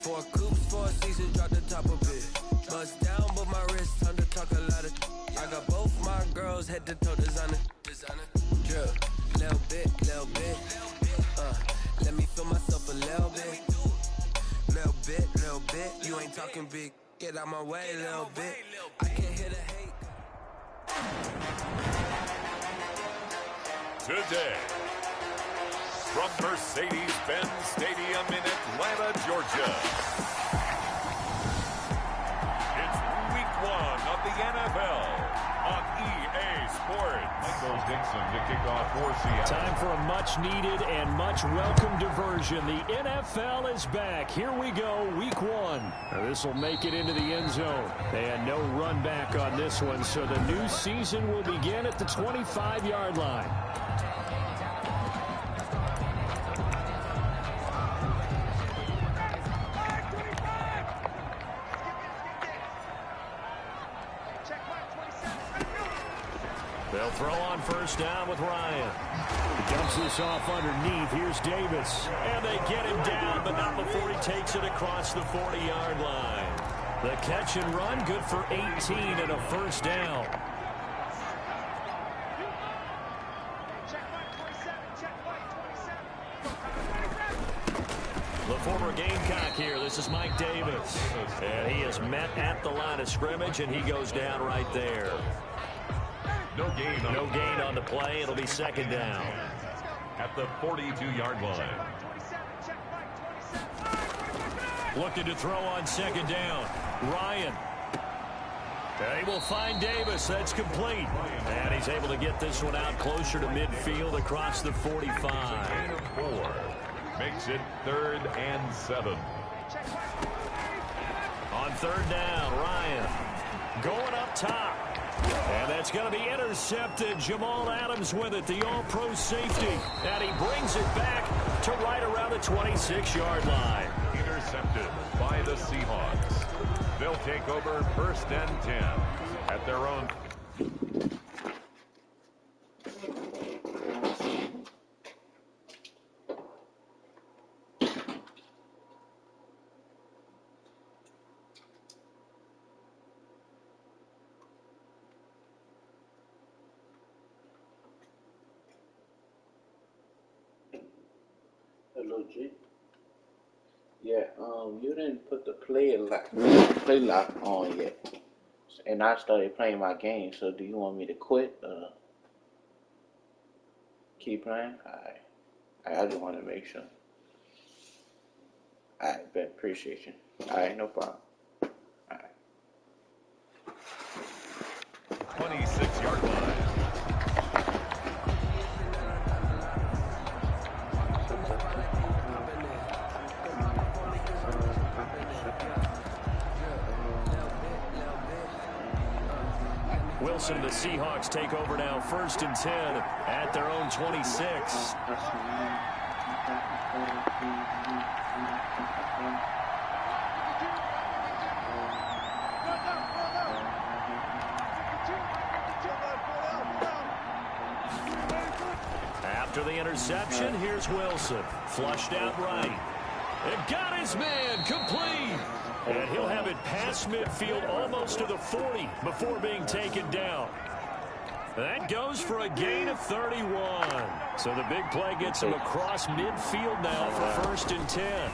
Four coops, 4 seasons, drop the top of it. Bust down, but my wrist, time to talk a lot of. I got both my girls, head to toe designer. Drip, little bit. Let me feel myself a little bit. Little bit. You ain't talking big. Get out my way, little bit. I can't hear the hate. Today, from Mercedes-Benz Stadium in Atlanta, Georgia, it's Week 1 of the NFL on EA Sports. Michael Dixon to kick off for Seattle. Time for a much-needed and much-welcome diversion. The NFL is back. Here we go, Week 1. This will make it into the end zone. And no run back on this one, so the new season will begin at the 25-yard line. They'll throw on first down with Ryan. He dumps this off underneath. Here's Davis. And they get him down, but not before he takes it across the 40-yard line. The catch and run, good for 18 and a first down. The former Gamecock here. This is Mike Davis. And he is met at the line of scrimmage, and he goes down right there. No gain on the play. It'll be second down. At the 42-yard line. Looking to throw on second down. Ryan. They will find Davis. That's complete. And he's able to get this one out closer to midfield across the 45. 4 makes it 3rd and 7. On third down, Ryan going up top. And that's going to be intercepted. Jamal Adams with it, the all-pro safety. And he brings it back to right around the 26-yard line. Intercepted by the Seahawks. They'll take over 1st and 10 at their own. Hello, G. Yeah, you didn't put the play lock on yet, and I started playing my game. So, do you want me to quit? Keep playing? I just want to make sure. Alright, bet. Appreciate you. Alright, no problem. Alright. 26-yard line. Wilson, the Seahawks take over now 1st and 10 at their own 26. After the interception, here's Wilson. Flushed out right. It got his man complete. And he'll have it past midfield almost to the 40 before being taken down. That goes for a gain of 31. So the big play gets him across midfield now for 1st and 10.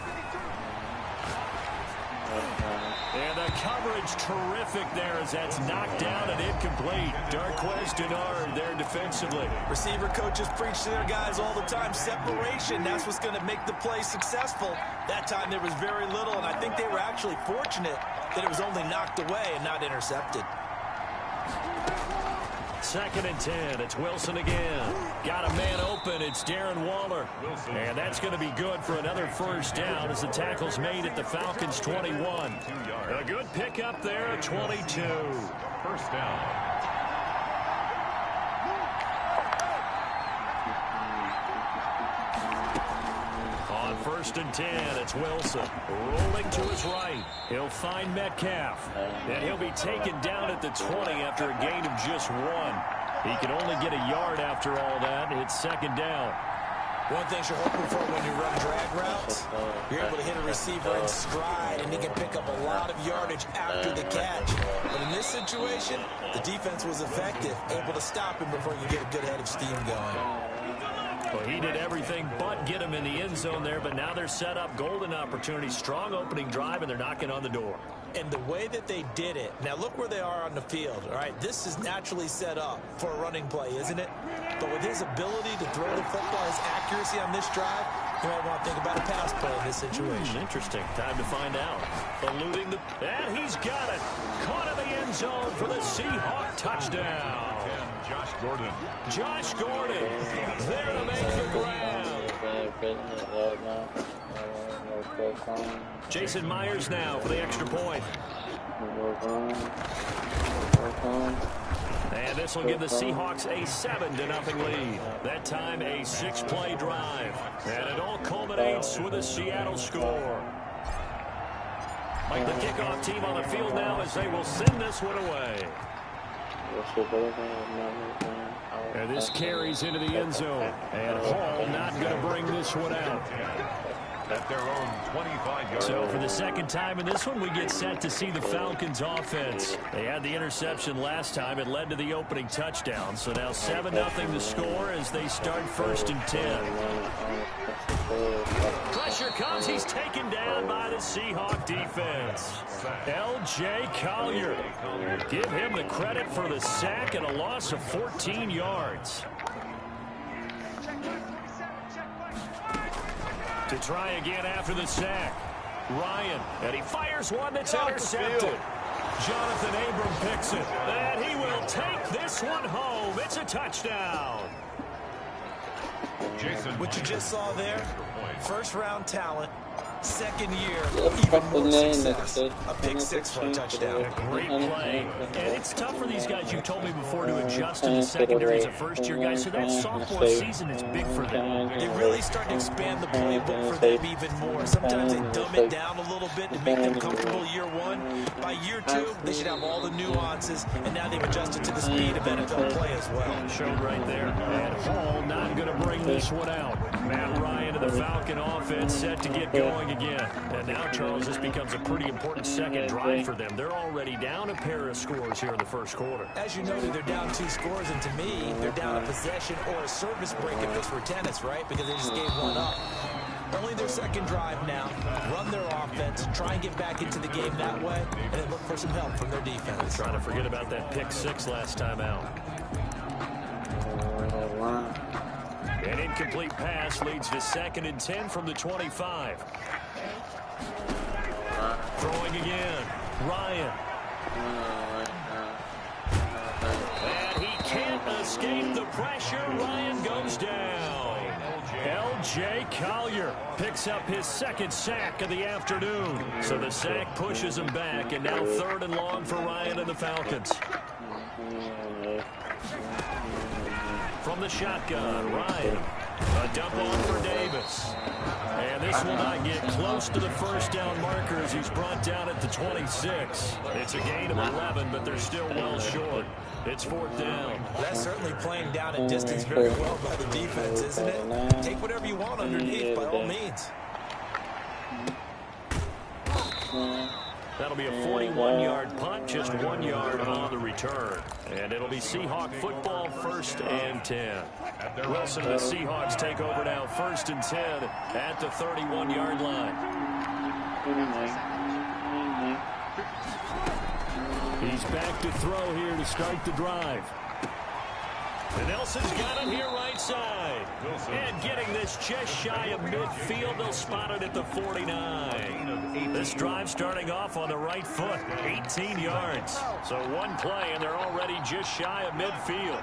And the coverage terrific there as that's knocked down and incomplete. Darquez Dennard there defensively. Receiver coaches preach to their guys all the time. Separation, that's what's going to make the play successful. That time there was very little, and I think they were actually fortunate that it was only knocked away and not intercepted. 2nd and 10. It's Wilson again. Got a man open. It's Darren Waller. And that's going to be good for another first down as the tackle's made at the Falcons' 21. A good pickup there, 22. First down. On 1st and 10, it's Wilson. Rolling to his right. He'll find Metcalf. And he'll be taken down at the 20 after a gain of just 1. He can only get a yard after all that. It's 2nd down. One thing you're hoping for when you run drag routes, you're able to hit a receiver in stride, and he can pick up a lot of yardage after the catch. But in this situation, the defense was effective, able to stop him before you get a good head of steam going. Well, he did everything but get him in the end zone there, but now they're set up golden opportunity, strong opening drive, and they're knocking on the door. And the way that they did it, now look where they are on the field, all right? This is naturally set up for a running play, isn't it? But with his ability to throw the football, his accuracy on this drive, you might want to think about a pass play in this situation. Interesting. Time to find out. Eluding the... And he's got it. Caught in the end zone for the Seahawk touchdown. Josh Gordon. Josh Gordon there to make the grab. Jason Myers now for the extra point. And this will give the Seahawks a 7-0 lead. That time a 6-play drive. And it all culminates with a Seattle score. Like the kickoff team on the field now as they will send this one away. And this carries into the end zone. And Hall not going to bring this one out. At their own 25-yard. So for the second time in this one, we get set to see the Falcons offense. They had the interception last time. It led to the opening touchdown. So now 7-0 the score as they start 1st and 10. Pressure comes. He's taken down by the Seahawk defense. L.J. Collier. Give him the credit for the sack and a loss of 14 yards. To try again after the sack. Ryan, and he fires one that's intercepted. Jonathan Abram picks it, and he will take this one home. It's a touchdown. Jason, what you just saw there, first-round talent, second year, even more success. A pick 6 for a touchdown. Great play. And it's tough for these guys, you told me before, to adjust to the secondary as a first-year guy. So that sophomore season is big for them. They really start to expand the playbook for them even more. Sometimes they dumb it down a little bit to make them comfortable year 1. By year 2, they should have all the nuances, and now they've adjusted to the speed of NFL play as well. Showed right there. And Hall not going to bring this one out. Matt Ryan of the Falcon offense set to get going again. And now, Charles, this becomes a pretty important second drive for them. They're already down a pair of scores here in the first quarter. As you noted, they're down 2 scores, and to me, they're down a possession or a service break if this were tennis, right? Because they just gave one up. Only their second drive now. Run their offense, try and get back into the game that way, and then look for some help from their defense. Trying to forget about that pick 6 last time out. An incomplete pass leads to 2nd and 10 from the 25. Throwing again. Ryan. And he can't escape the pressure. Ryan goes down. L.J. Collier picks up his 2nd sack of the afternoon. So the sack pushes him back, and now 3rd and long for Ryan and the Falcons. From the shotgun, Ryan. A dump off for Davis. And this will not get close to the first down marker as he's brought down at the 26. It's a gain of 11, but they're still well short. It's 4th down. That's certainly playing down at distance very well by the defense, isn't it? Take whatever you want underneath, by all means. That'll be a 41-yard punt, just 1 yard on the return. And it'll be Seahawk football, 1st and 10. Wilson and the Seahawks take over now, 1st and 10 at the 31-yard line. He's back to throw here to start the drive. And Nelson's got it here right side. And getting this just shy of midfield, they'll spot it at the 49. This drive starting off on the right foot, 18 yards. So one play, and they're already just shy of midfield.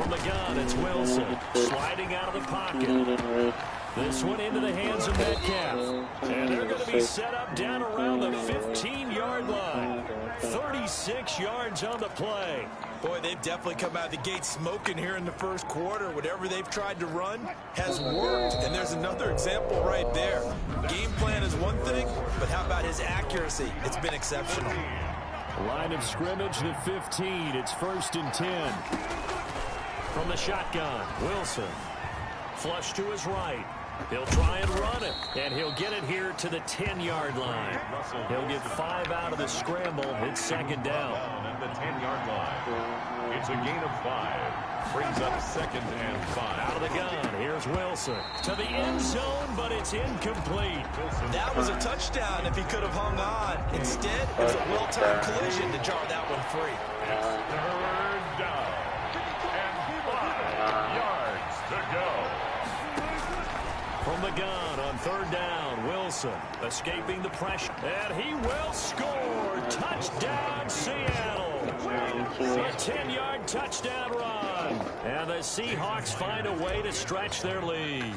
From the gun, it's Wilson, sliding out of the pocket. This one into the hands of Metcalf. And they're going to be set up down around the 15-yard line. 36 yards on the play. Boy, they've definitely come out of the gate smoking here in the first quarter. Whatever they've tried to run has worked. And there's another example right there. Game plan is one thing, but how about his accuracy? It's been exceptional. Line of scrimmage, the 15. It's 1st and 10. From the shotgun, Wilson. Flush to his right. He'll try and run it, and he'll get it here to the 10-yard line. He'll get 5 out of the scramble. It's 2nd down. At the 10-yard line. It's a gain of 5. Brings up 2nd and 5. Out of the gun, here's Wilson. To the end zone, but it's incomplete. That was a touchdown if he could have hung on. Instead, it was a well-timed collision to jar that one free. It's 3rd down. And 5 yards to go. From the gun on 3rd down, Wilson escaping the pressure. And he will score. Touchdown, Seattle. A 10-yard touchdown run. And the Seahawks find a way to stretch their lead.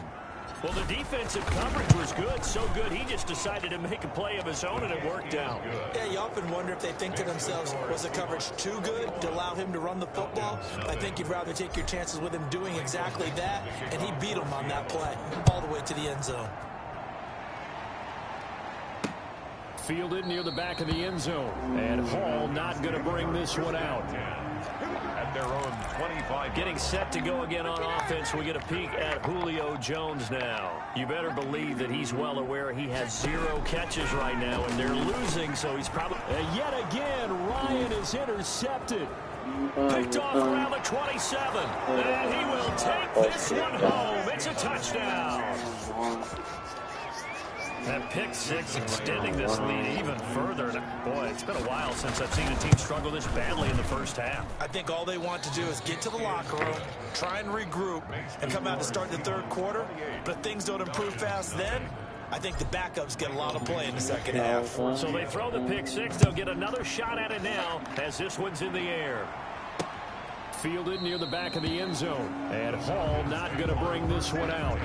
Well, the defensive coverage was good, so good he just decided to make a play of his own, and it worked out. Yeah, you often wonder if they think to themselves, was the coverage too good to allow him to run the football? I think you'd rather take your chances with him doing exactly that, and he beat him on that play all the way to the end zone. Fielded near the back of the end zone, and Hall not going to bring this one out. At their own 25. Getting set to go again on offense, we get a peek at Julio Jones now. You better believe that he's well aware he has 0 catches right now, and they're losing, so he's probably... yet again, Ryan is intercepted. Picked off around the 27, and he will take this one home. It's a touchdown. That pick 6 extending this lead even further. Boy, it's been a while since I've seen a team struggle this badly in the first half. I think all they want to do is get to the locker room, try and regroup, and come out to start the 3rd quarter. But if things don't improve fast then, I think the backups get a lot of play in the 2nd half. So they throw the pick 6. They'll get another shot at it now as this one's in the air. Fielded near the back of the end zone. And Hall not going to bring this one out.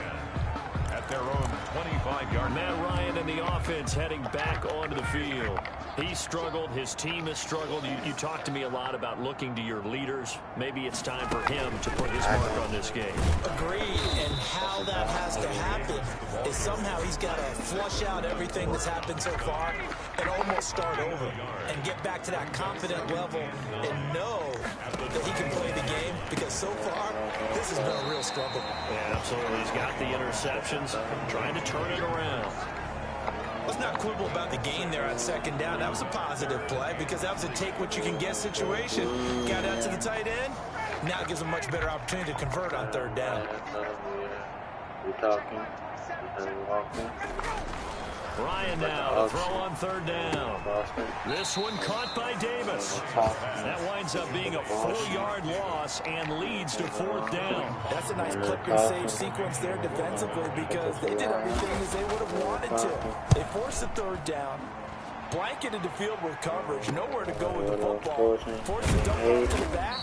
Their own 25-yard. Matt Ryan and the offense heading back onto the field. He struggled. His team has struggled. You talked to me a lot about looking to your leaders. Maybe it's time for him to put his mark on this game. Agreed. And how that has to happen is somehow he's got to flush out everything that's happened so far and almost start over and get back to that confident level and know that he can play the game, because so far this has been a real struggle. Yeah, absolutely. He's got the interceptions, trying to turn it around. Let's not quibble about the gain there on 2nd down. That was a positive play because that was a take-what-you-can-get situation. Got out to the tight end. Now it gives a much better opportunity to convert on 3rd down. We're talking. Walking. Ryan now to throw on 3rd down. This one caught by Davis. That winds up being a 4-yard loss and leads to 4th down. That's a nice clip and save sequence there defensively because they did everything as they would have wanted to. They forced the 3rd down, blanketed the field with coverage, nowhere to go with the football, forced the dump off to the back,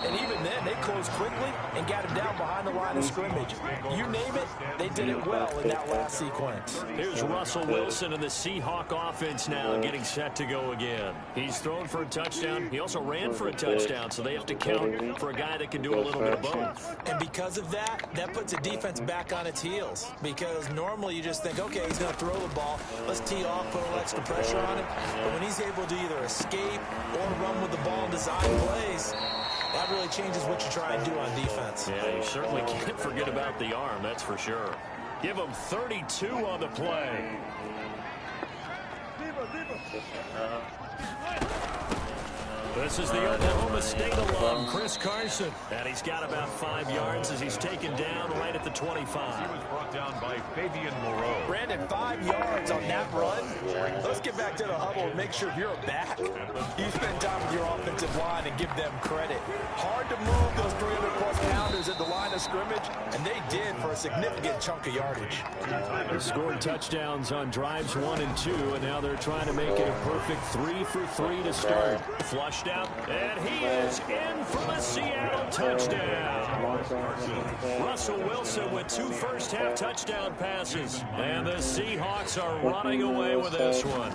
and even then they closed quickly and got him down behind the line of scrimmage. You name it, they did it well in that last sequence. Here's Russell Wilson and the Seahawk offense now getting set to go again. He's thrown for a touchdown. He also ran for a touchdown, so they have to count for a guy that can do a little bit of both. And because of that, that puts a defense back on its heels, because normally you just think, okay, he's going to throw the ball. Let's tee off, put a little extra pressure on him. But when he's able to either escape or run with the ball and design plays, that really changes what you try and do on defense. Yeah, you certainly can't forget about the arm, that's for sure. Give him 32 on the play. This is the Oklahoma State alum, Chris Carson. And he's got about 5 yards as he's taken down right at the 25. He was brought down by Fabian Moreau. Brandon, 5 yards on that run. Let's get back to the huddle and make sure you're back. You spend time with your offensive line and give them credit. Hard to move those 300-plus pounders at the line of scrimmage, and they did for a significant chunk of yardage. They scored touchdowns on drives 1 and 2, and now they're trying to make it a perfect 3 for 3 to start. Flushed out, and he is in for the Seattle touchdown. Russell Wilson with 2 first-half touchdown passes, and the Seahawks are running away with this one.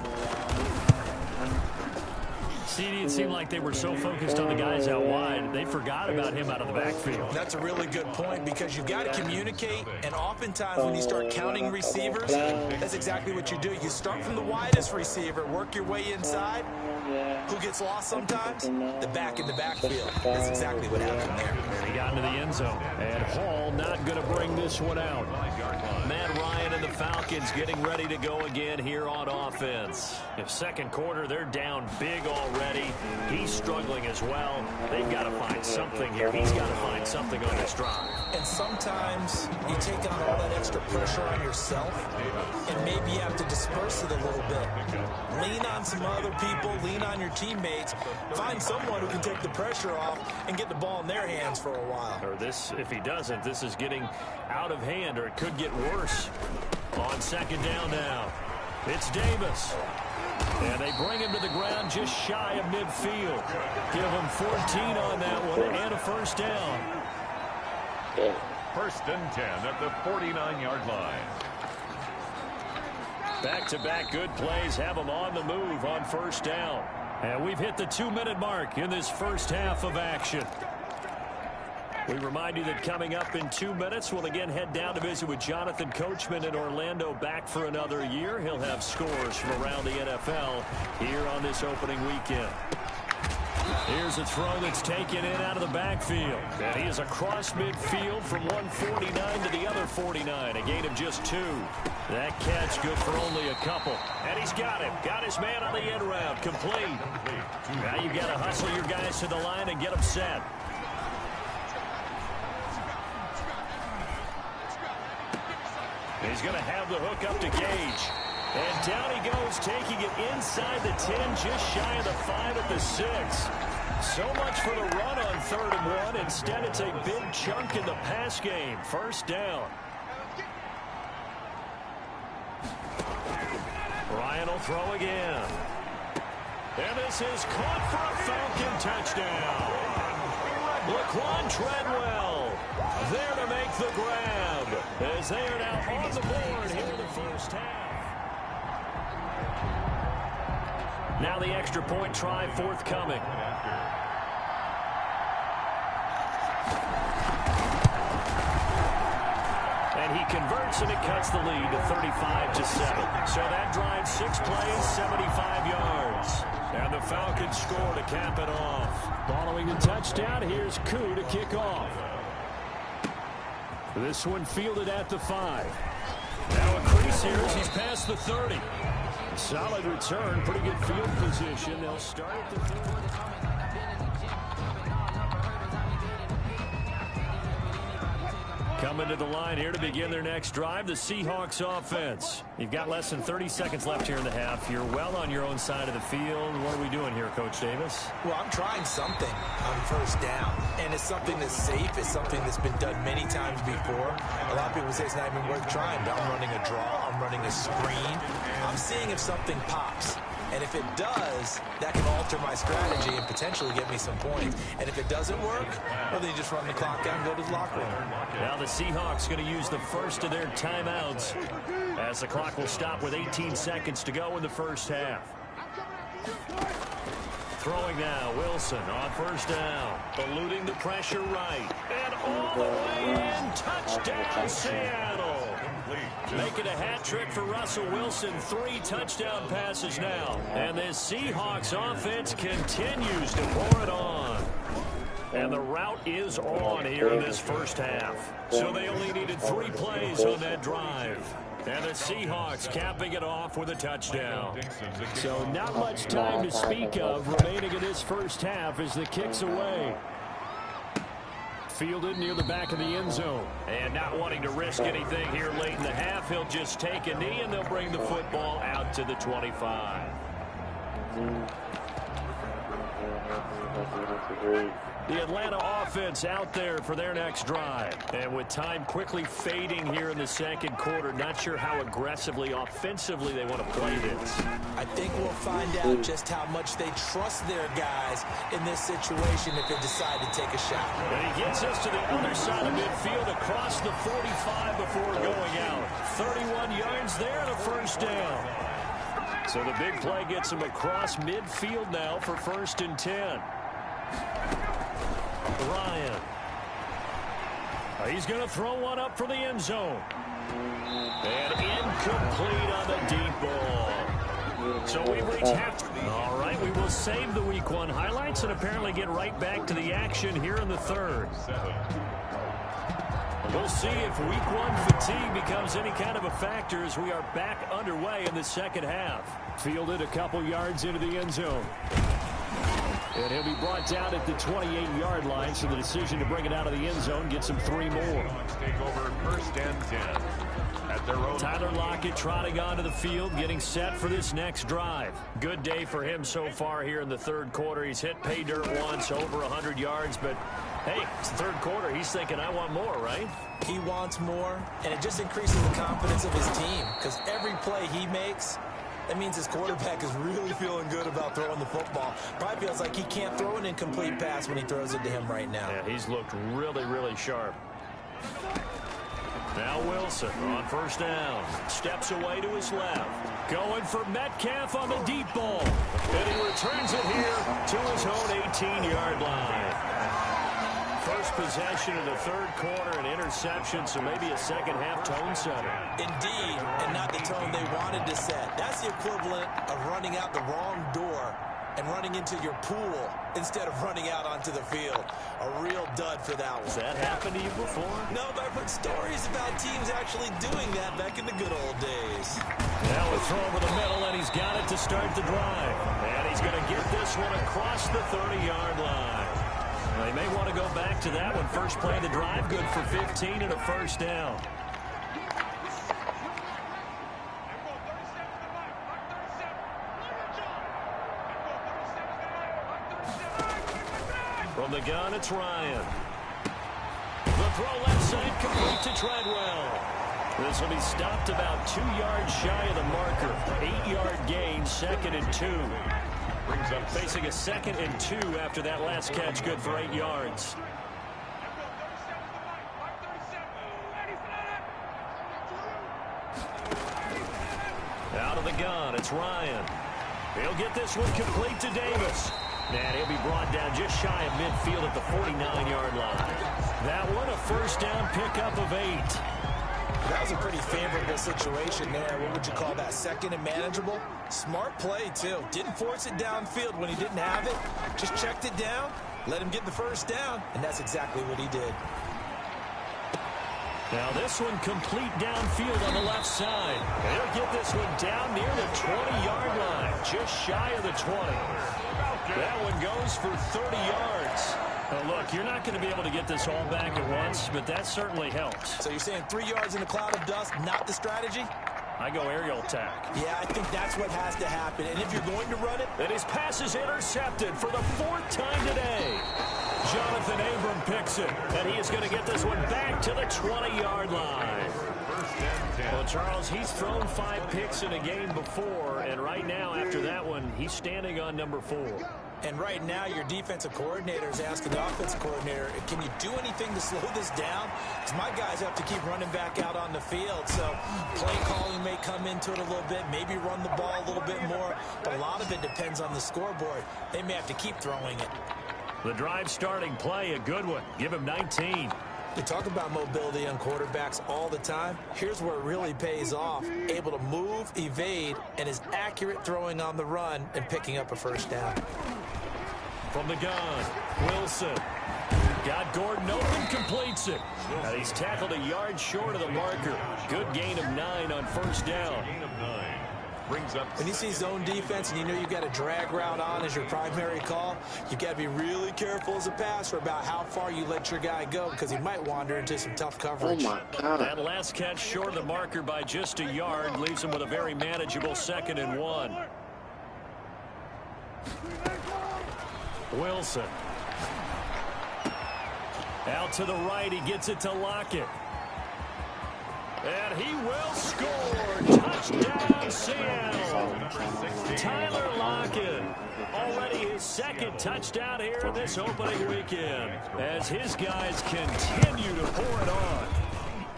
CD, it seemed like they were so focused on the guys out wide, they forgot about him out of the backfield. That's a really good point because you've got to communicate, and oftentimes when you start counting receivers, that's exactly what you do. You start from the widest receiver, work your way inside. Who gets lost sometimes? The back in the backfield. That's exactly what happened there. And he got into the end zone. And Hall not going to bring this one out. Matt Ryan and the Falcons getting ready to go again here on offense. If second quarter, they're down big already. He's struggling as well. They've got to find something here. He's got to find something on this drive. And sometimes you take on all that extra pressure on yourself, and maybe you have to disperse it a little bit. Lean on some other people, lean on your teammates, find someone who can take the pressure off and get the ball in their hands for a while. Or this, if he doesn't, this is getting out of hand, or it could get worse. On second down now, it's Davis. And they bring him to the ground just shy of midfield. Give him 14 on that one and a first down. First and 10 at the 49-yard line. Back-to-back good plays have them on the move on first down. And we've hit the 2-minute mark in this first half of action. We remind you that coming up in 2 minutes, we'll again head down to visit with Jonathan Coachman in Orlando, back for another year. He'll have scores from around the NFL here on this opening weekend. Here's a throw that's taken in out of the backfield. And he is across midfield from 149 to the other 49. A gain of just 2. That catch good for only a couple. And he's got him. Got his man on the end route. Complete. Now you've got to hustle your guys to the line and get them set. He's going to have the hook up to Gage. And down he goes, taking it inside the 10, just shy of the 5 at the 6. So much for the run on 3rd and 1. Instead, it's a big chunk in the pass game. First down. Ryan will throw again. And this is caught for a Falcon touchdown. Laquan Treadwell there to make the grab, as they are now on the board here in the first half. Now the extra point try forthcoming. And he converts, and it cuts the lead to 35-7. So that drives 6 plays, 75 yards. And the Falcons score to cap it off. Following the touchdown, here's Koo to kick off. This one fielded at the 5. Now a crease here as he's past the 30. Solid return, pretty good field position. They'll start at the 30. Coming to the line here to begin their next drive, the Seahawks offense. You've got less than 30 seconds left here in the half. You're well on your own side of the field. What are we doing here, Coach Davis? Well, I'm trying something on first down, and it's something that's safe. It's something that's been done many times before. A lot of people say it's not even worth trying, but I'm running a draw. I'm running a screen. I'm seeing if something pops. And if it does, that can alter my strategy and potentially get me some points. And if it doesn't work, well, then you just run the clock out and go to the locker room. Now the Seahawks going to use the first of their timeouts as the clock will stop with 18 seconds to go in the first half. Throwing now, Wilson on first down. Eluding the pressure right. And all the way in. Touchdown, Seattle. Making a hat trick for Russell Wilson. 3 touchdown passes now. And this Seahawks offense continues to pour it on. And the route is on here in this first half. So they only needed 3 plays on that drive. And the Seahawks capping it off with a touchdown. So not much time to speak of remaining in this first half as the kick's away. Fielded near the back of the end zone. And not wanting to risk anything here late in the half, he'll just take a knee and they'll bring the football out to the 25. The Atlanta offense out there for their next drive. And with time quickly fading here in the second quarter, not sure how aggressively, offensively they want to play this. I think we'll find out just how much they trust their guys in this situation if they decide to take a shot. And he gets us to the other side of midfield across the 45 before going out. 31 yards there and a first down. So the big play gets him across midfield now for 1st and 10. Ryan. He's going to throw one up for the end zone. And incomplete on the deep ball. So we've reached half. All right, we will save the Week 1 highlights and apparently get right back to the action here in the 3rd. We'll see if Week 1 fatigue becomes any kind of a factor as we are back underway in the 2nd half. Fielded a couple yards into the end zone. And he'll be brought down at the 28-yard line, so the decision to bring it out of the end zone gets him 3 more. Take over 1st and 10 at their own. Tyler Lockett trotting onto the field, getting set for this next drive. Good day for him so far here in the 3rd quarter. He's hit pay dirt once, over 100 yards, but hey, it's the 3rd quarter. He's thinking, I want more, right? He wants more, and it just increases the confidence of his team because every play he makes, that means his quarterback is really feeling good about throwing the football. Probably feels like he can't throw an incomplete pass when he throws it to him right now. Yeah, he's looked really, really sharp. Now Wilson on 1st down. Steps away to his left. Going for Metcalf on the deep ball. And he returns it here to his own 18-yard line. First possession of the 3rd quarter, an interception, so maybe a 2nd half tone setter. Indeed, and not the tone they wanted to set. That's the equivalent of running out the wrong door and running into your pool instead of running out onto the field. A real dud for that one. Has that happened to you before? No, but I've heard stories about teams actually doing that back in the good old days. Now a throw over the middle, and he's got it to start the drive. And he's going to get this one across the 30-yard line. They may want to go back to that one. First play of the drive, good for 15 and a 1st down. From the gun, it's Ryan. The throw left side, complete to Treadwell. This will be stopped about 2 yards shy of the marker. 8-yard gain, 2nd and 2. Brings up facing a 2nd and 2 after that last catch, good for 8 yards. Out of the gun, it's Ryan. He'll get this one complete to Davis. And he'll be brought down just shy of midfield at the 49-yard line. That one, a 1st down pickup of 8. That was a pretty favorable situation there. What would you call that? 2nd and manageable? Smart play, too. Didn't force it downfield when he didn't have it. Just checked it down, let him get the 1st down, and that's exactly what he did. Now this one complete downfield on the left side. They'll get this one down near the 20-yard line, just shy of the 20. That one goes for 30 yards. Now look, you're not going to be able to get this all back at once, but that certainly helps. So you're saying 3 yards in a cloud of dust, not the strategy? I go aerial attack. Yeah, I think that's what has to happen. And if you're going to run it... And his pass is intercepted for the 4th time today. Jonathan Abram picks it, and he is going to get this one back to the 20-yard line. Well, Charles, he's thrown 5 picks in a game before, and right now, after that one, he's standing on number 4. And right now, your defensive coordinator is asking the offensive coordinator, can you do anything to slow this down? Because my guys have to keep running back out on the field. So play calling may come into it a little bit, maybe run the ball a little bit more. But a lot of it depends on the scoreboard. They may have to keep throwing it. The drive starting play, a good one. Give him 19. You talk about mobility on quarterbacks all the time. Here's where it really pays off. Able to move, evade, and is accurate throwing on the run and picking up a 1st down. From the gun, Wilson. Got Gordon open, completes it. And he's tackled a yard short of the marker. Good gain of 9 on 1st down. Brings up when you see zone defense and you know you've got a drag route on as your primary call, you've got to be really careful as a passer about how far you let your guy go because he might wander into some tough coverage. Oh, my God. That last catch short of the marker by just a yard leaves him with a very manageable 2nd and 1. Wilson. Out to the right, he gets it to Lockett. And he will score. Touchdown, Seattle. Tyler Lockett. Already his 2nd touchdown here in this opening weekend as his guys continue to pour it on.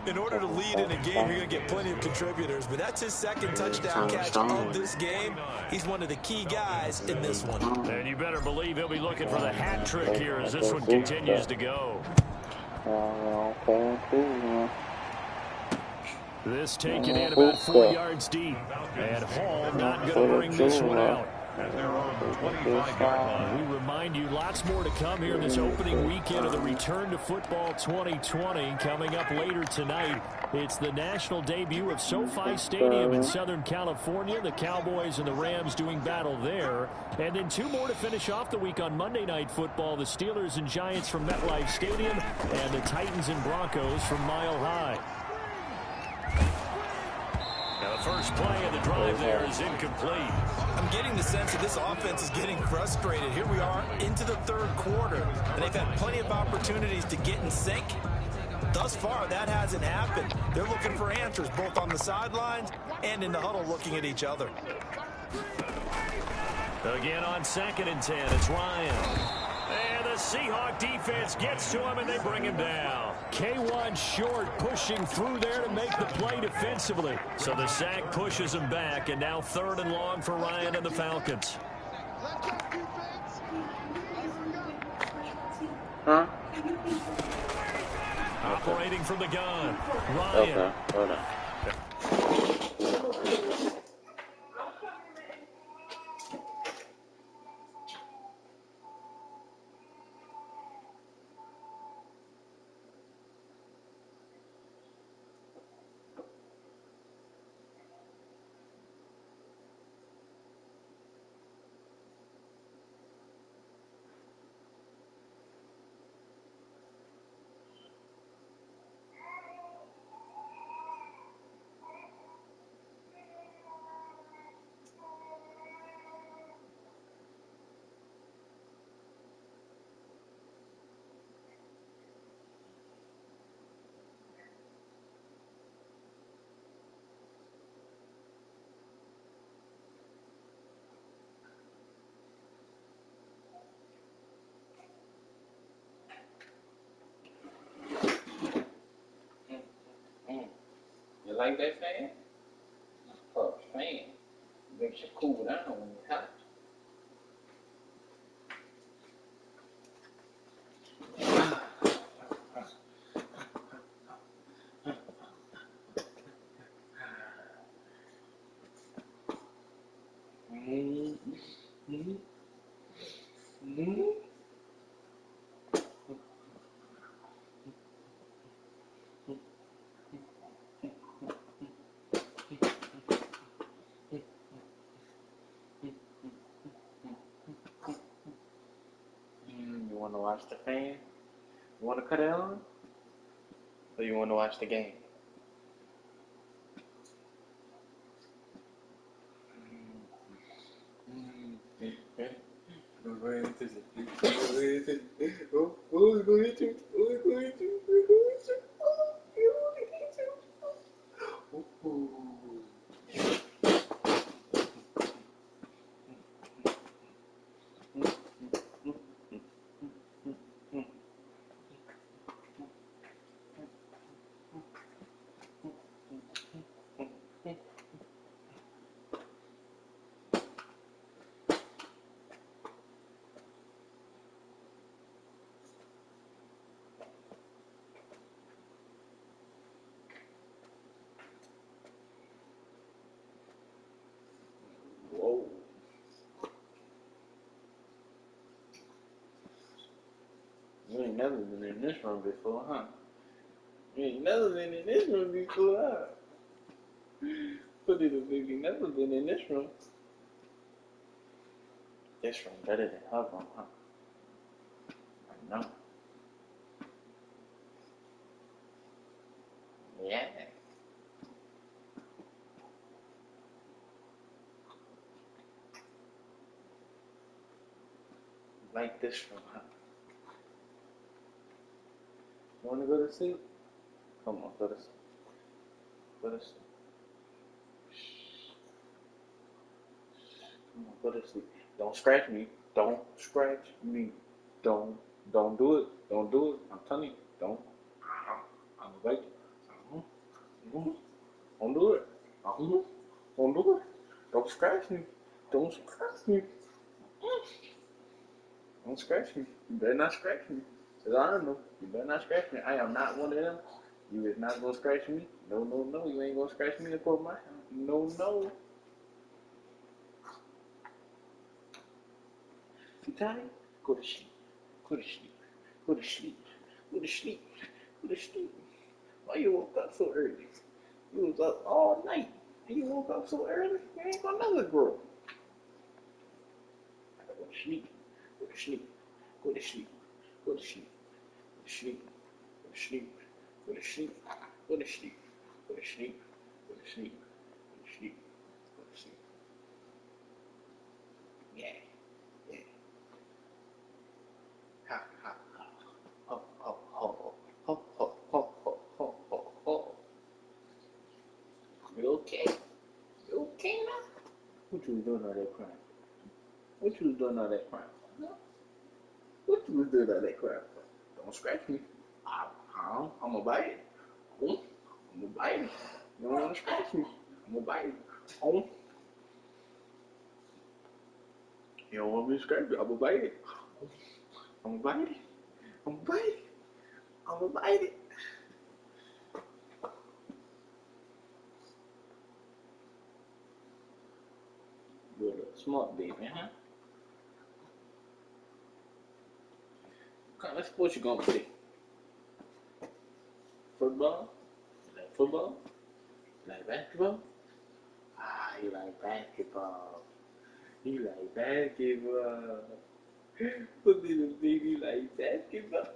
In order to lead in a game, you're going to get plenty of contributors, but that's his second touchdown catch of this game. He's one of the key guys in this one. And you better believe he'll be looking for the hat trick here as this one continues to go. This taken in about 4 yards deep. And Hall not going to bring this one out. At their own 25-yard line. We remind you lots more to come here in this opening weekend of the Return to Football 2020. Coming up later tonight, it's the national debut of SoFi Stadium in Southern California. The Cowboys and the Rams doing battle there. And then 2 more to finish off the week on Monday Night Football. The Steelers and Giants from MetLife Stadium and the Titans and Broncos from Mile High. Now the first play of the drive there is incomplete. I'm getting the sense that this offense is getting frustrated. Here we are into the third quarter, and they've had plenty of opportunities to get in sync. Thus far, that hasn't happened. They're looking for answers both on the sidelines and in the huddle looking at each other. Again on 2nd and 10, it's Ryan. And the Seahawk defense gets to him, and they bring him down. K1 Short pushing through there to make the play defensively. So the sack pushes him back, and now 3rd and long for Ryan and the Falcons. Huh? Operating from the gun, Ryan. Okay, hold on. You like that fan? That's a puff fan. Makes you cool down when you're hot. You want to watch the fan? You want to cut it on? Or you want to watch the game? Whoa. You ain't never been in this room before, huh? You ain't never been in this room before, huh? Put it a baby, never been in this room. This room better than her room, huh? I know. Yeah. Like this room, huh? You wanna go to sleep? Come on, go to sleep. Go to sleep. Come on, go to sleep. Don't scratch me. Don't scratch me. Don't do it. Don't do it. I'm telling you, don't. I'm gonna bite you. Don't do it. Don't do it. Don't scratch me. Don't scratch me. Don't scratch me. You better not scratch me. Cause I don't know. You better not scratch me. I am not one of them. You is not gonna scratch me. No, no, no. You ain't gonna scratch me in the my house. No, no. You tired? Go to sleep. Go to sleep. Go to sleep. Go to sleep. Go to sleep. Why you woke up so early? You was up all night. And you woke up so early? You ain't gonna never grow. Go to sleep. Go to sleep. Go to sleep. Go to sleep. Go to sleep. Go to sleep. Go to sleep. Go to sleep. Go to sleep. Go to sleep. Go to sleep. Go to sleep. Yeah. Yeah. Ha ha ha. Ho ho ho. Ho ho ho ho ho ho ho. You okay? You okay now? What you was doing all that crime? What you was doing all that crime? What you was doing all that crime? Don't scratch me. I'm gonna bite it. I'm gonna bite it. You don't wanna scratch me. I'm gonna bite it. You don't want me to scratch you. I'm gonna bite it. I'm gonna bite it. I'm gonna bite it. I'm gonna bite it. You're a little smart baby, huh? What kind of sports you gonna play? Football? You like football? You like basketball? You like basketball. You like basketball. What little baby like basketball?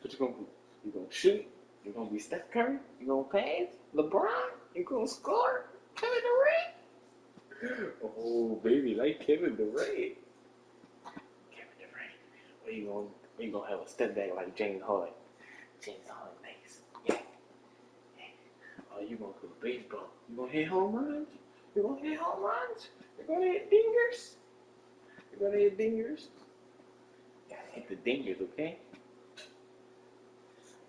What you gonna do? You gonna shoot? You gonna be Steph Curry? You gonna pass? LeBron? You gonna score? Kevin Durant? Oh, baby, like Kevin Durant. Kevin Durant. Or you gonna have a step back like James Harden? James Harden, nice. Yeah. Or you gonna play baseball? You gonna hit home runs? You gonna hit home runs? You gonna hit dingers? You gonna hit dingers? You gotta hit the dingers, okay?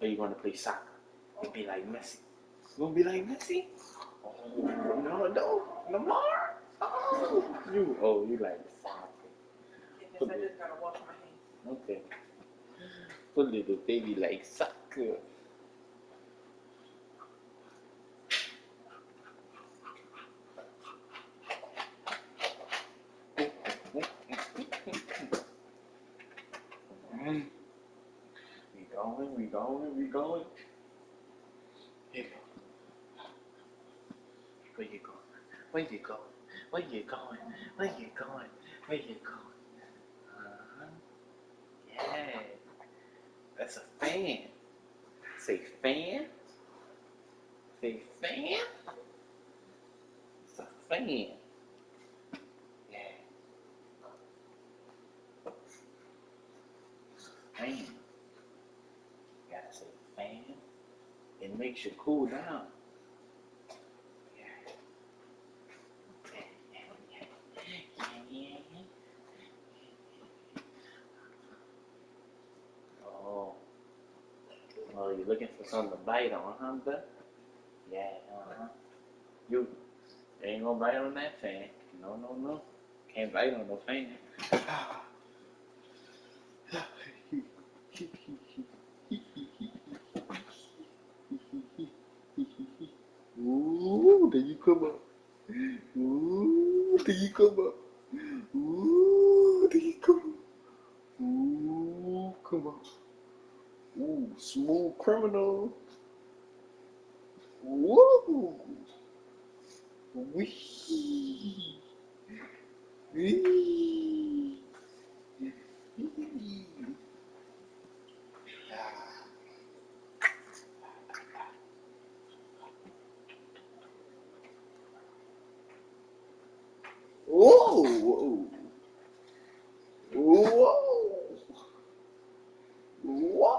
Or you gonna play soccer? You be like Messi. You gonna be like Messi? Oh, no, Lamar? You like soccer. Yes, I just gotta wash my hands. Okay. Put little baby like soccer. We going. Here you go. Where you going? Where you going? Where you going? Where you going? Where you going? Yeah. That's a fan. Say fan. Say fan. It's a fan. Yeah. Fan. You gotta say fan. It makes you cool down. Oh, you're looking for something to bite on, huh, Beth? Yeah, You ain't gonna bite on that fan. No. Can't bite on no fan. Ooh, there you come up. Ooh, there you come up. Ooh, there you come up. Ooh, come on. Ooh, smooth criminal. Woo! Wee! Wee! Whoa! Whoa! Whoa!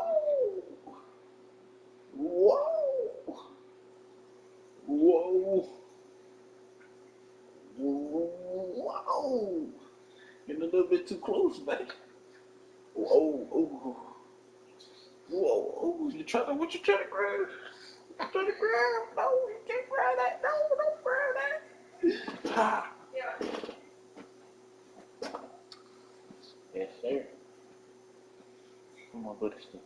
Whoa! Whoa! Whoa! Getting a little bit too close, buddy. Whoa! Whoa! What you trying to grab? To the ground. No, you can't grab that. No, don't grab that. Ah. Yes, sir. Come on, go to sleep.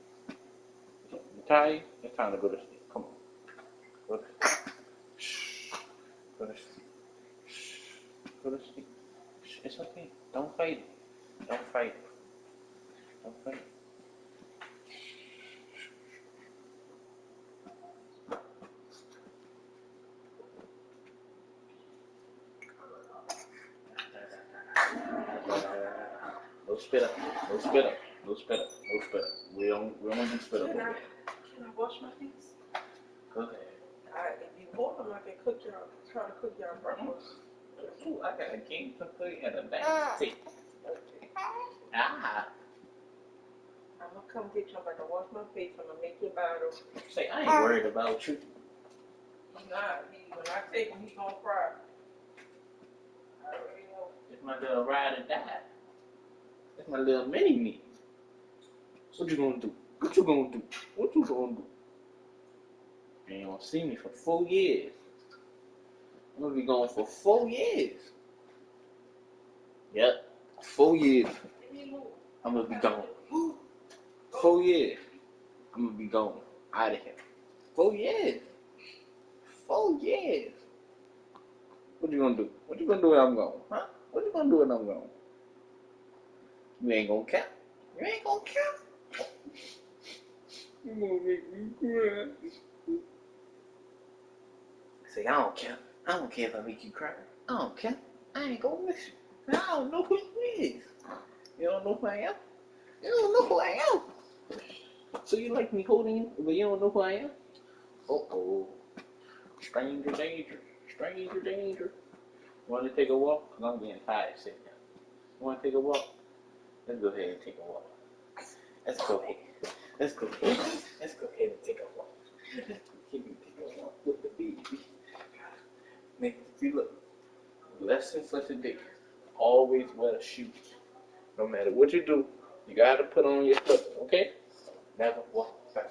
You tired? It's time to go to sleep. Come on. Go to sleep. Shh. Go to sleep. Shh. Go to sleep. Shh. It's okay. Don't fight it. Don't fight it. Don't fight it. No spit up. No spit up. No spit up. No spit up. We don't do spit up. Can I wash my face? Go ahead. If you want them, I can try to cook y'all breakfast. Ooh, I got a game to play and a basket. Ah. I'm gonna come get you. I'm about to wash my face. I'm gonna make you a bottle. Say, I ain't worried about you. He's not. When I take him, he's gonna cry. I already know. It's my little ride or die. It's my little mini me. What you gonna do? What you gonna do? What you gonna do? You ain't gonna see me for 4 years. I'm gonna be gone for 4 years. Yep, 4 years. I'm gonna be gone. 4 years. I'm gonna be gone out of here. 4 years. 4 years. What you gonna do? What you gonna do when I'm gone? Huh? What you gonna do when I'm gone? You ain't gonna count. You ain't gonna count. You gonna make me cry. Say, I don't care. I don't care if I make you cry. I don't care. I ain't gonna miss you. I don't know who you is. You don't know who I am? You don't know who I am. So you like me holding you, but you don't know who I am? Uh-oh. Stranger danger. Stranger danger. You want to take a walk? Because I'm getting tired sitting here. You want to take a walk? Let's go ahead and take a walk. Let's go ahead. Let's go ahead. Let's go ahead and take a walk. Let's go ahead and take a walk with the baby. Make it feel look. Lesson for today. Always wear shoes. No matter what you do, you gotta put on your foot, okay? Never walk back.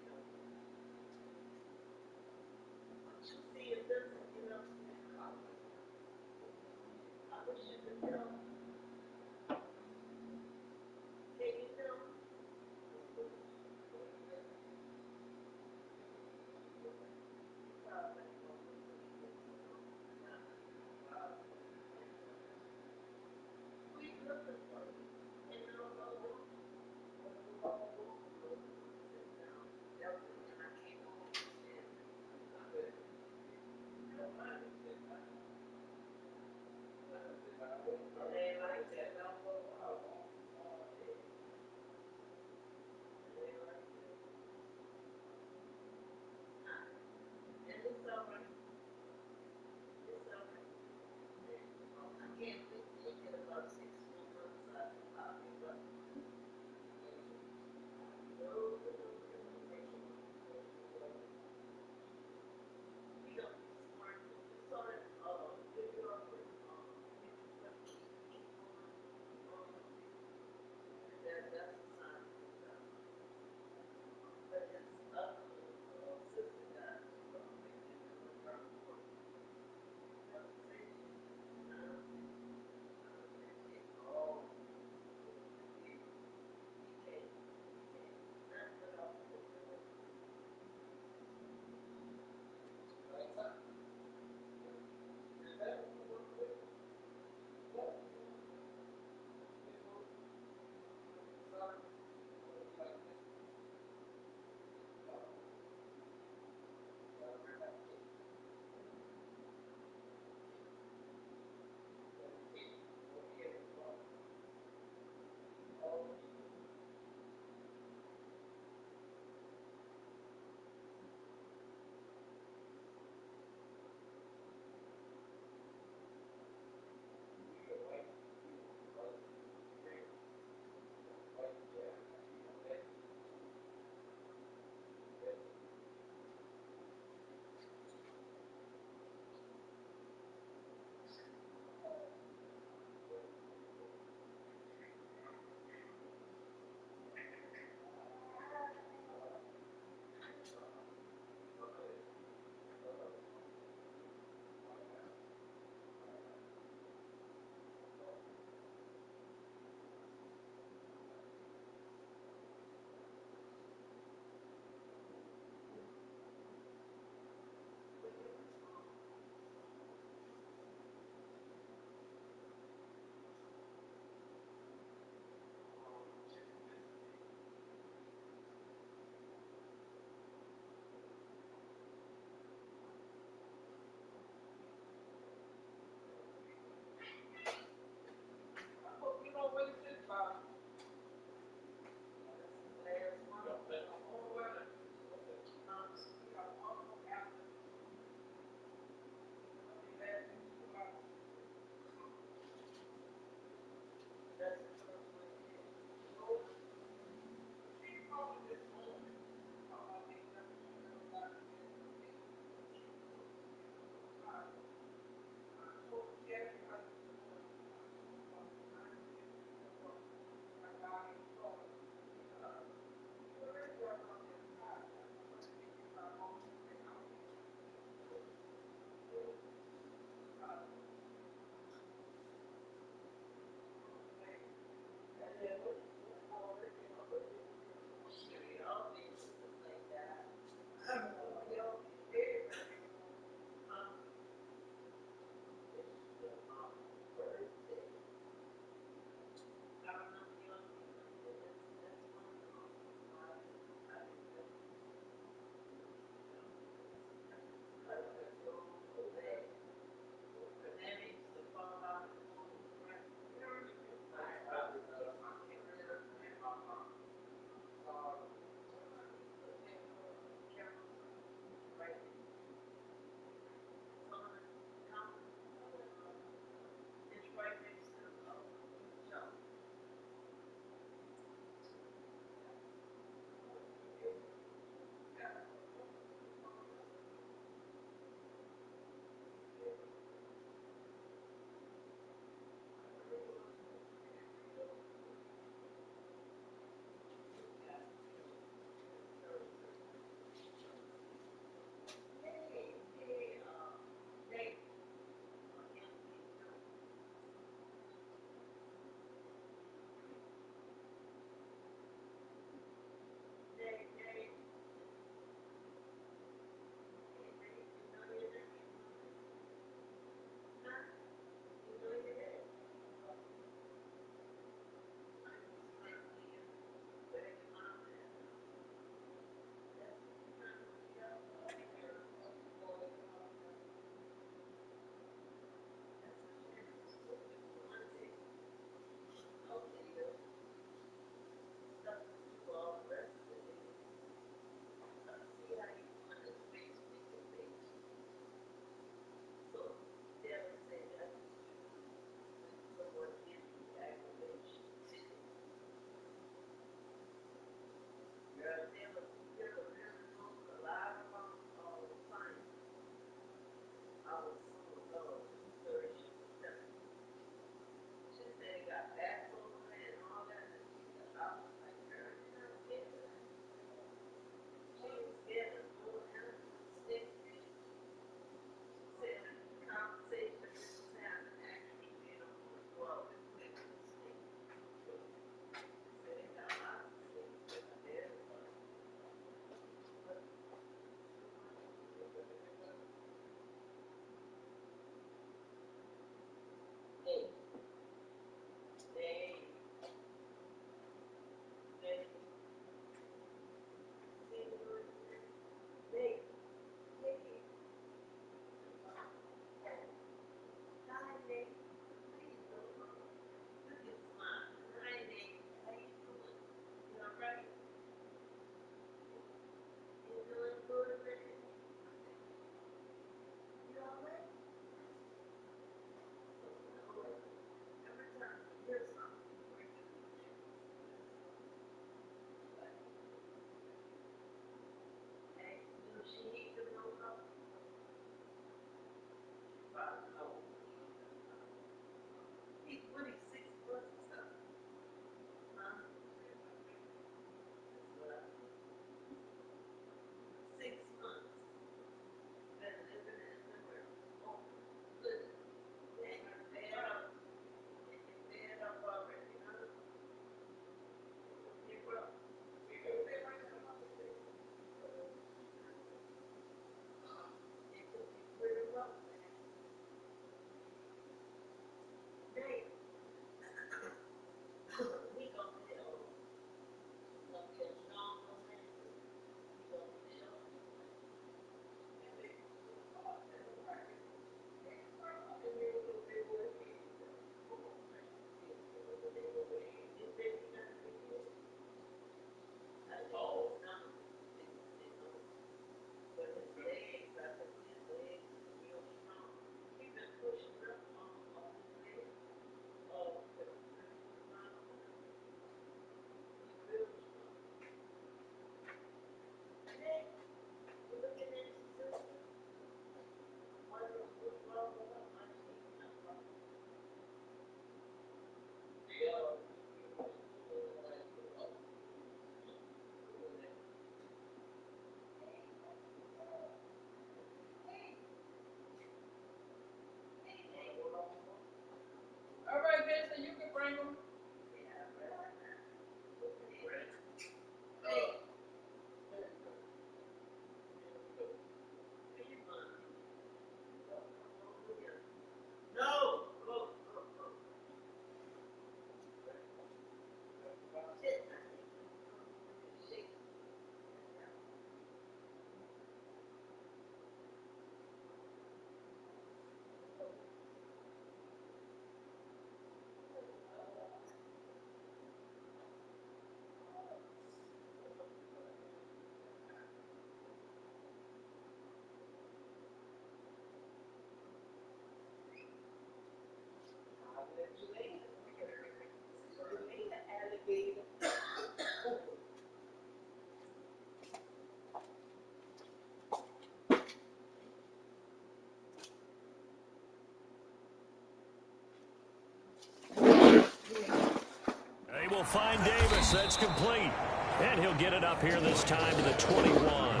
find Davis. That's complete. And he'll get it up here this time to the 21.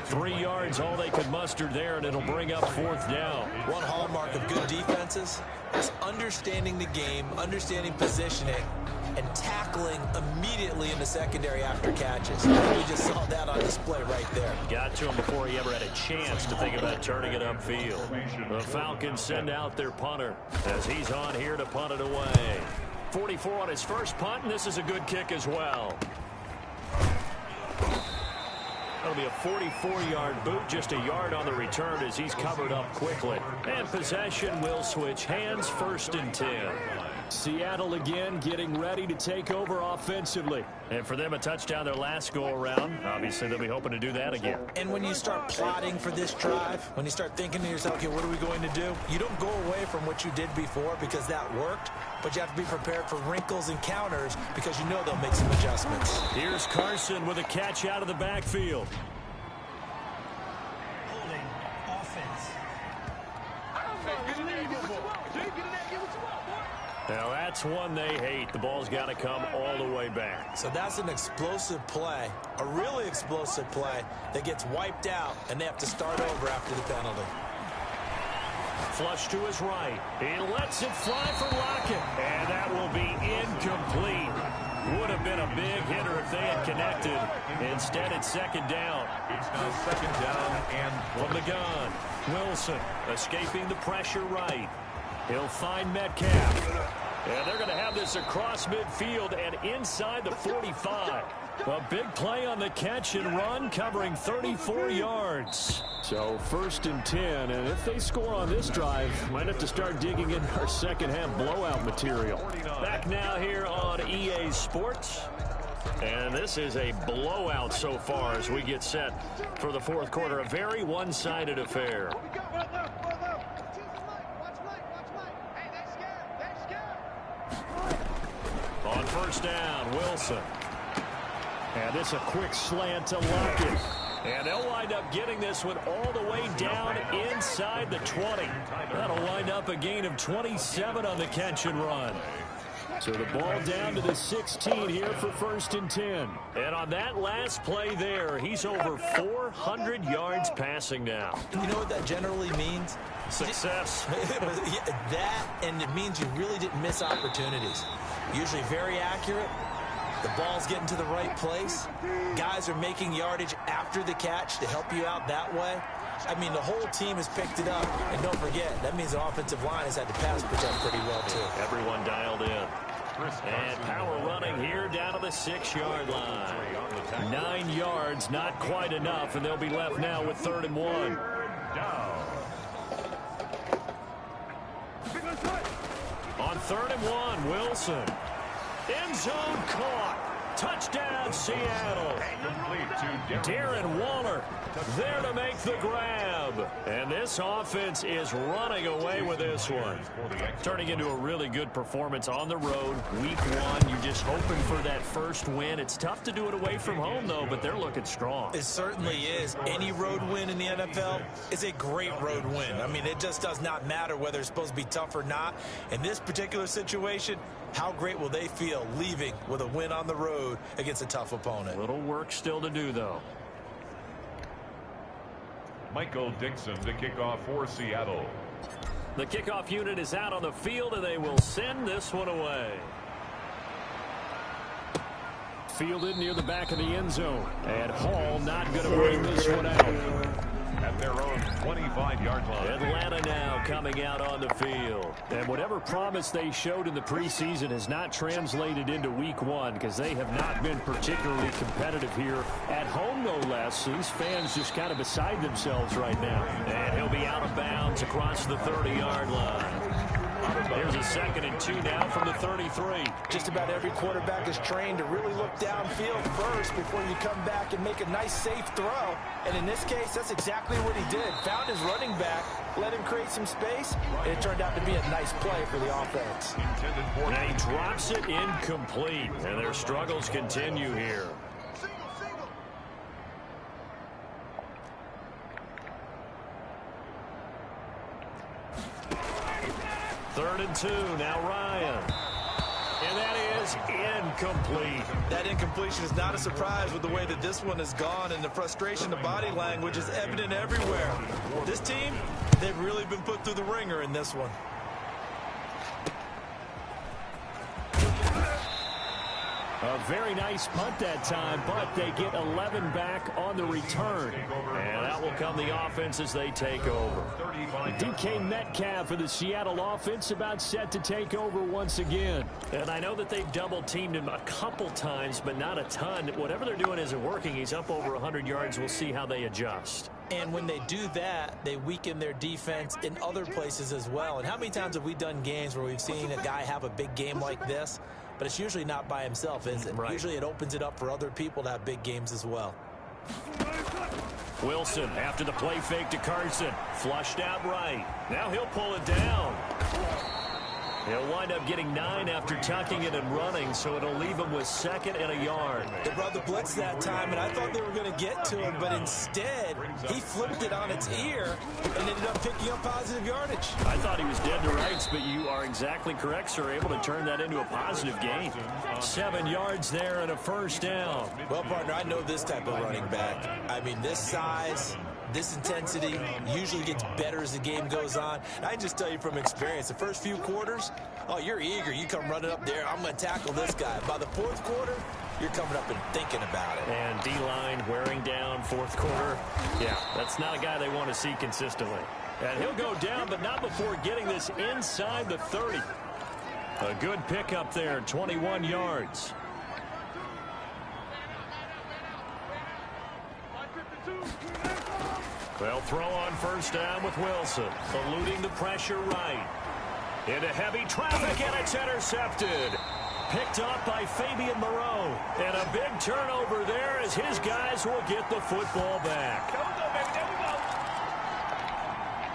3 yards, all they could muster there, and it'll bring up 4th down. One hallmark of good defenses is understanding the game, understanding positioning, and tackling immediately in the secondary after catches. We just saw that on display right there. Got to him before he ever had a chance to think about turning it upfield. The Falcons send out their punter as he's on here to punt it away. 44 on his first punt, and this is a good kick as well. That'll be a 44-yard boot, just a yard on the return as he's covered up quickly. And possession will switch hands, 1st and 10. Seattle again getting ready to take over offensively. And for them, a touchdown their last go-around. Obviously, they'll be hoping to do that again. And when you start plotting for this drive, when you start thinking to yourself, okay, what are we going to do? You don't go away from what you did before because that worked, but you have to be prepared for wrinkles and counters because you know they'll make some adjustments. Here's Carson with a catch out of the backfield. Holding offense. Now that's one they hate. The ball's got to come all the way back. So that's an explosive play, a really explosive play that gets wiped out, and they have to start over after the penalty. Flush to his right. He lets it fly for Lockett. And that will be incomplete. Would have been a big hitter if they had connected. Instead, it's 2nd down. It's now 2nd down and From the gun, Wilson escaping the pressure right. He'll find Metcalf. And they're going to have this across midfield and inside the 45. A big play on the catch and run, covering 34 yards. So 1st and 10, and if they score on this drive, might have to start digging in our second-half blowout material. Back now here on EA Sports. And this is a blowout so far as we get set for the 4th quarter. A very one-sided affair. On 1st down, Wilson. And this a quick slant to Lockett. And they'll wind up getting this one all the way down inside the 20. That'll wind up a gain of 27 on the catch and run. So the ball down to the 16 here for 1st and 10. And on that last play there, he's over 400 yards passing now. You know what that generally means? Success. That, and it means you really didn't miss opportunities. Usually very accurate. The ball's getting to the right place. Guys are making yardage after the catch to help you out that way. I mean, the whole team has picked it up. And don't forget, that means the offensive line has had to pass protect pretty well, too. Everyone dialed in. And power running here down to the 6-yard line. 9 yards, not quite enough, and they'll be left now with 3rd and 1. On 3rd and 1, Wilson. End zone caught. Touchdown, Seattle. Darren Waller there to make the grab. And this offense is running away with this one. Turning into a really good performance on the road. Week 1, you're just hoping for that first win. It's tough to do it away from home, though, but they're looking strong. It certainly is. Any road win in the NFL is a great road win. I mean, it just does not matter whether it's supposed to be tough or not. In this particular situation, how great will they feel leaving with a win on the road against a tough opponent? Little work still to do, though. Michael Dixon to kick off for Seattle. The kickoff unit is out on the field, and they will send this one away. Fielded near the back of the end zone. And Hall not going to bring this one out. At their own 25-yard line. Atlanta now coming out on the field. And whatever promise they showed in the preseason has not translated into week 1 because they have not been particularly competitive here at home, no less. So these fans just kind of beside themselves right now. And he'll be out of bounds across the 30-yard line. There's a 2nd and 2 now from the 33. Just about every quarterback is trained to really look downfield first before you come back and make a nice, safe throw. And in this case, that's exactly what he did. Found his running back, let him create some space, and it turned out to be a nice play for the offense. And he drops it incomplete, and their struggles continue here. Third and 2, now Ryan. And that is incomplete. That incompletion is not a surprise with the way that this one has gone, and the frustration, the body language is evident everywhere. This team, they've really been put through the ringer in this one. A very nice punt that time, but they get 11 back on the return. And out will come the offense as they take over. DK Metcalf for the Seattle offense about set to take over once again. And I know that they've double-teamed him a couple times, but not a ton. Whatever they're doing isn't working. He's up over 100 yards. We'll see how they adjust. And when they do that, they weaken their defense in other places as well. And how many times have we done games where we've seen a guy have a big game like this? But it's usually not by himself, is it? Right. Usually it opens it up for other people to have big games as well. Wilson after the play fake to Carson. Flushed out right. Now he'll pull it down. He'll wind up getting 9 after tucking it and running, so it'll leave him with 2nd and a yard. They brought the blitz that time, and I thought they were going to get to him, but instead, he flipped it on its ear and ended up picking up positive yardage. I thought he was dead to rights, but you are exactly correct, sir. Able to turn that into a positive gain. 7 yards there and a first down. Well, partner, I know this type of running back. I mean, this size, this intensity usually gets better as the game goes on. And I can just tell you from experience, the first few quarters, oh, you're eager. You come running up there, I'm going to tackle this guy. By the 4th quarter, you're coming up and thinking about it. And D-line wearing down 4th quarter. Yeah, that's not a guy they want to see consistently. And he'll go down, but not before getting this inside the 30. A good pickup there, 21 yards. They'll throw on first down with Wilson, eluding the pressure right. Into heavy traffic, and it's intercepted. Picked up by Fabian Moreau. And a big turnover there as his guys will get the football back.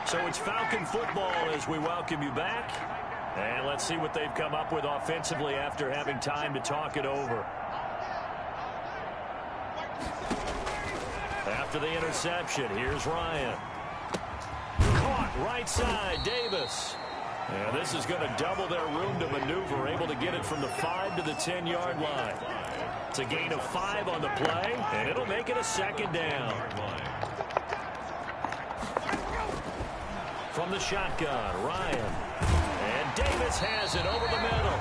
So it's Falcon football as we welcome you back. And let's see what they've come up with offensively after having time to talk it over. After the interception, here's Ryan. Caught right side, Davis. And this is going to double their room to maneuver, able to get it from the 5 to the 10-yard line. It's a gain of 5 on the play, and it'll make it a 2nd down. From the shotgun, Ryan. And Davis has it over the middle.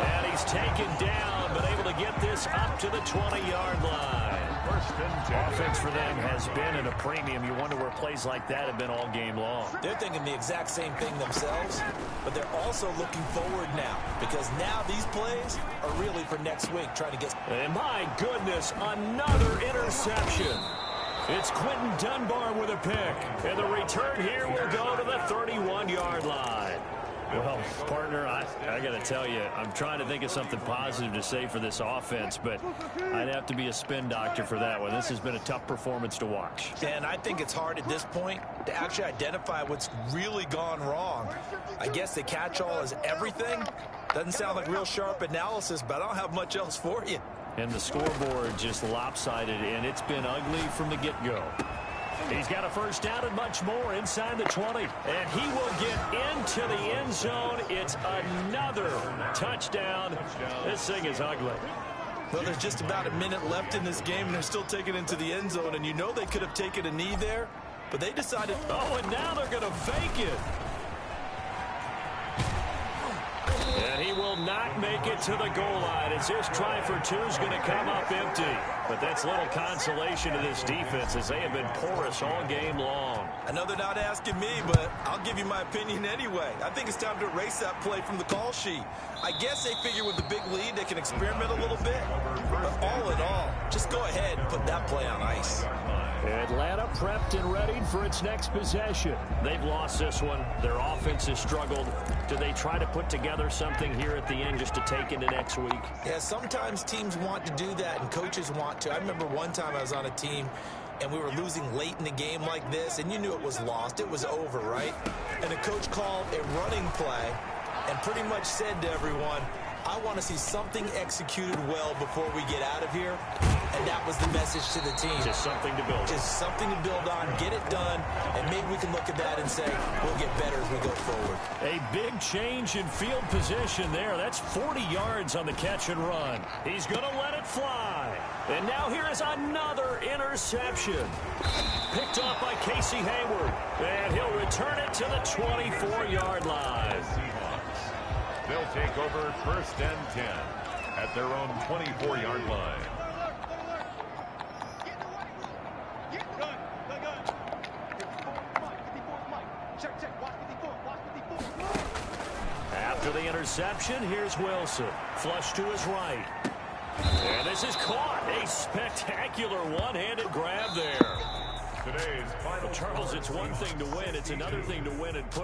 And he's taken down, but able to get this up to the 20-yard line. Offense for them has been at a premium. You wonder where plays like that have been all game long. They're thinking the exact same thing themselves, but they're also looking forward now, because now these plays are really for next week, trying to get... And my goodness, another interception. It's Quentin Dunbar with a pick, and the return here will go to the 31-yard line. Well, partner, I got to tell you, I'm trying to think of something positive to say for this offense, but I'd have to be a spin doctor for that one. This has been a tough performance to watch. And I think it's hard at this point to actually identify what's really gone wrong. I guess the catch-all is everything. Doesn't sound like real sharp analysis, but I don't have much else for you. And the scoreboard just lopsided, and it's been ugly from the get-go. He's got a first down and much more inside the 20. And he will get into the end zone. It's another touchdown. This thing is ugly. Well, there's just about a minute left in this game, and they're still taking it into the end zone. And you know they could have taken a knee there, but they decided... Oh, and now they're going to fake it. And he will not make it to the goal line. It's his try for 2 is going to come up empty. But that's little consolation to this defense as they have been porous all game long. I know they're not asking me, but I'll give you my opinion anyway. I think it's time to erase that play from the call sheet. I guess they figure with the big lead they can experiment a little bit. But all in all, just go ahead and put that play on ice. Atlanta prepped and ready for its next possession. They've lost this one. Their offense has struggled. Do they try to put together something here at the end just to take into next week? Yeah, sometimes teams want to do that and coaches want to. I remember one time I was on a team and we were losing late in the game like this, and you knew it was lost. It was over, right? And the coach called a running play and pretty much said to everyone, I want to see something executed well before we get out of here. And that was the message to the team. Just something to build on. Just something to build on, get it done, and maybe we can look at that and say, we'll get better as we go forward. A big change in field position there. That's 40 yards on the catch and run. He's going to let it fly. And now here is another interception. Picked off by Casey Hayward. And he'll return it to the 24-yard line. Seahawks. They'll take over 1st and 10 at their own 24-yard line. After the interception, here's Wilson. Flush to his right. And this is caught. A spectacular one-handed grab there. Today's final Charles, it's one thing to win. It's another thing to win and put on